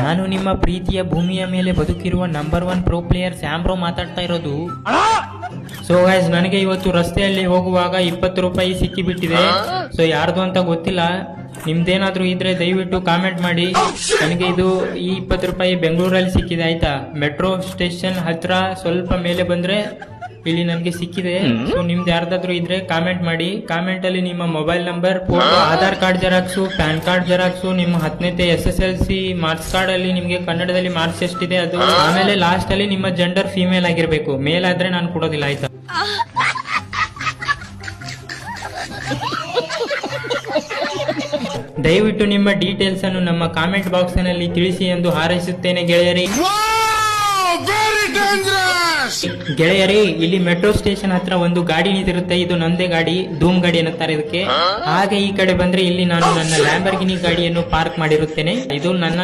ನಾನು ನಿಮ್ಮ ಪ್ರೀತಿಯ ಭೂಮಿಯ ಮೇಲೆ ಬದುಕಿರುವ ನಂಬರ್ 1 ಪ್ರೋ ಪ್ಲೇಯರ್ ಸ್ಯಾಮ್ರೋ ಮಾತಾಡ್ತಾ ಇರೋದು. ಸೊ ಗೈಸ್, ನನಗೆ ಇವತ್ತು ರಸ್ತೆಯಲ್ಲಿ ಹೋಗುವಾಗ 20 ರೂಪಾಯಿ ಸಿಕ್ಕಿಬಿಟ್ಟಿದೆ. ಸೊ ಯಾರ್ದು ಅಂತ ಗೊತ್ತಿಲ್ಲ, ನಿಮ್ದೇನಾದ್ರೂ ಇದ್ರೆ ದಯವಿಟ್ಟು ಕಾಮೆಂಟ್ ಮಾಡಿ. ನನಗೆ ಈ 20 ರೂಪಾಯಿ ಬೆಂಗಳೂರಲ್ಲಿ ಸಿಕ್ಕಿದೆ ಆಯ್ತಾ. ಮೆಟ್ರೋ ಸ್ಟೇಷನ್ ಹತ್ರ ಸ್ವಲ್ಪ ಮೇಲೆ ಬಂದ್ರೆ ಇಲ್ಲಿ ನನಗೆ ಸಿಕ್ಕಿದೆ. ಸೊ ನಿಮ್ದು ಯಾರ್ದಾದ್ರೂ ಇದ್ರೆ ಕಾಮೆಂಟ್ ಮಾಡಿ. ಕಾಮೆಂಟ್ ಅಲ್ಲಿ ನಿಮ್ಮ mobile number, photo, Aadhaar card xerox, PAN card xerox, ನಿಮ್ಮ 10ನೇ SSLC ಮಾರ್ಕ್ಸ್ ಕಾರ್ಡ್ ಅಲ್ಲಿ ನಿಮ್ಗೆ ಕನ್ನಡದಲ್ಲಿ ಮಾರ್ಕ್ಸ್ ಎಷ್ಟಿದೆ ಅದು, ಆಮೇಲೆ ಲಾಸ್ಟ್ ಅಲ್ಲಿ ನಿಮ್ಮ ಜೆಂಡರ್ ಫೀಮೇಲ್ ಆಗಿರ್ಬೇಕು. ಮೇಲ್ ಆದ್ರೆ ನಾನು ಕೊಡೋದಿಲ್ಲ ಆಯ್ತಾ. ದಯವಿಟ್ಟು ನಿಮ್ಮ ಡೀಟೇಲ್ಸ್ ಅನ್ನು ನಮ್ಮ ಕಾಮೆಂಟ್ ಬಾಕ್ಸ್ ನಲ್ಲಿ ತಿಳಿಸಿ ಎಂದು ಹಾರೈಸುತ್ತೇನೆ ಗೆಳೆಯರಿ. ಗೆಳೆಯರಿ, ಇಲ್ಲಿ ಮೆಟ್ರೋ ಸ್ಟೇಷನ್ ಹತ್ರ ಒಂದು ಗಾಡಿ ನಿಂತಿರುತ್ತೆ. ಇದು ನಂದೇ ಗಾಡಿ, ಧೂಮ್ ಗಾಡಿ ಅನ್ನುತ್ತಾರೆ ಇದಕ್ಕೆ. ಹಾಗೆ ಈ ಕಡೆ ಬಂದ್ರೆ ಇಲ್ಲಿ ನಾನು ನನ್ನ ಲ್ಯಾಂಬರ್ಗಿನಿ ಗಾಡಿಯನ್ನು ಪಾರ್ಕ್ ಮಾಡಿರುತ್ತೇನೆ. ಇದು ನನ್ನ